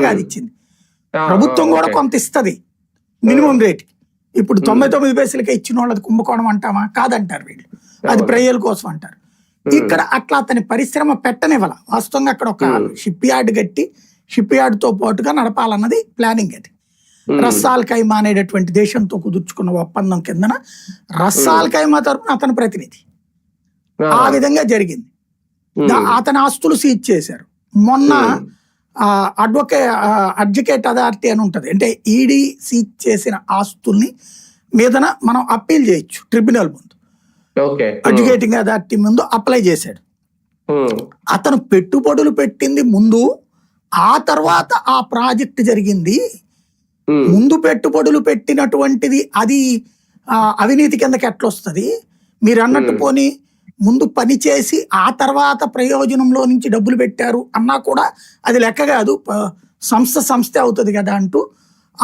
కాదు ఇచ్చింది, ప్రభుత్వం కూడా కొంత ఇస్తుంది మినిమం రేట్. ఇప్పుడు 99 పైసలకే ఇచ్చిన వాళ్ళది కుంభకోణం అంటామా? కాదంటారు వీళ్ళు, అది ప్రజల కోసం అంటారు. ఇక్కడ అట్లా అతని పరిశ్రమ పెట్టనివ్వాల. వాస్తవంగా అక్కడ ఒక షిప్ యార్డ్ కట్టి షిప్ యార్డ్ తో పాటుగా నడపాలన్నది ప్లానింగ్. అది రస్సాల్ ఖైమా అనేటటువంటి దేశంతో కుదుర్చుకున్న ఒప్పందం కిందన రస్సాల్ ఖైమా తరపున అతని ప్రతినిధి. ఆ విధంగా జరిగింది. అతని ఆస్తులు సీజ్ చేశారు. మొన్న అడ్వకేట్ అథారిటీ అని ఉంటది, అంటే ఈడీ సీజ్ చేసిన ఆస్తుల్ని మీదన మనం అప్పీల్ చేయొచ్చు ట్రిబ్యునల్ ముందు. అడ్వకేటింగ్ అథారిటీ ముందు అప్లై చేశాడు. అతను పెట్టుబడులు పెట్టింది ముందు, ఆ తర్వాత ఆ ప్రాజెక్ట్ జరిగింది. ముందు పెట్టుబడులు పెట్టినటువంటిది అది అవినీతి కిందకి ఎట్లొస్తుంది? మీరు అన్నట్టు పోనీ ముందు పని చేసి ఆ తర్వాత ప్రయోజనంలో నుంచి డబ్బులు పెట్టారు అన్నా కూడా అది లెక్క కాదు, సంస్థ అవుతుంది కదా అంటూ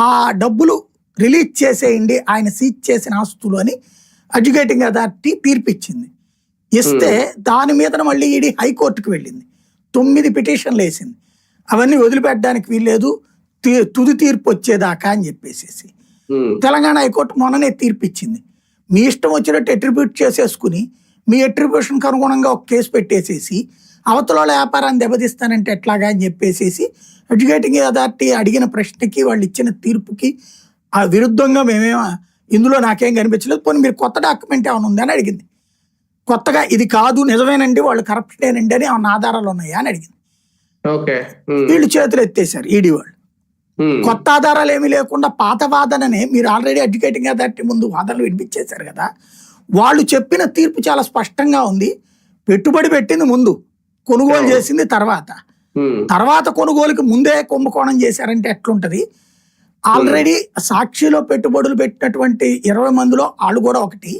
ఆ డబ్బులు రిలీజ్ చేసేయండి ఆయన సీజ్ చేసిన ఆస్తులు అని అడ్వకేటింగ్ అథారిటీ తీర్పిచ్చింది. ఇస్తే దాని మీద మళ్ళీ ఈడీ హైకోర్టుకు వెళ్ళింది, 9 పిటిషన్లు వేసింది. అవన్నీ వదిలిపెట్టడానికి వీల్లేదు, తుది తీర్పు వచ్చేదాకా అని చెప్పేసి తెలంగాణ హైకోర్టు మొన్ననే తీర్పిచ్చింది. మీ ఇష్టం వచ్చినట్టు అట్రిబ్యూట్ చేసేసుకుని మీ అట్రిబ్యూషన్కి అనుగుణంగా ఒక కేసు పెట్టేసేసి అవతల వ్యాపారాన్ని దెబ్బతీస్తానంటే ఎట్లాగా అని చెప్పేసి అడ్వకేటింగ్ అథారిటీ అడిగిన ప్రశ్నకి వాళ్ళు ఇచ్చిన తీర్పుకి ఆ విరుద్ధంగా ఇందులో నాకేం కనిపించలేదు, పోనీ మీరు కొత్త డాక్యుమెంట్ ఏమైనా ఉందని అడిగింది. కొత్తగా ఇది కాదు నిజమేనండి వాళ్ళు కరప్టేనండి అని ఏమైనా ఆధారాలు ఉన్నాయా అని అడిగింది. వీళ్ళు చేతులు ఎత్తేసారు ఈడీ వాళ్ళు. కొత్త ఆధారాలు ఏమీ లేకుండా పాత వాదననే మీరు ఆల్రెడీ అడ్వకేటింగ్ అథారిటీ ముందు వాదనలు వినిపించేశారు కదా. వాళ్ళు చెప్పిన తీర్పు చాలా స్పష్టంగా ఉంది. పెట్టుబడి పెట్టింది ముందు, కొనుగోలు చేసింది తర్వాత కొనుగోలుకి ముందే కుంభకోణం చేశారంటే ఎట్లుంటది? ఆల్రెడీ సాక్షిలో పెట్టుబడులు పెట్టినటువంటి 20 మందిలో వాళ్ళు కూడా ఒకటి,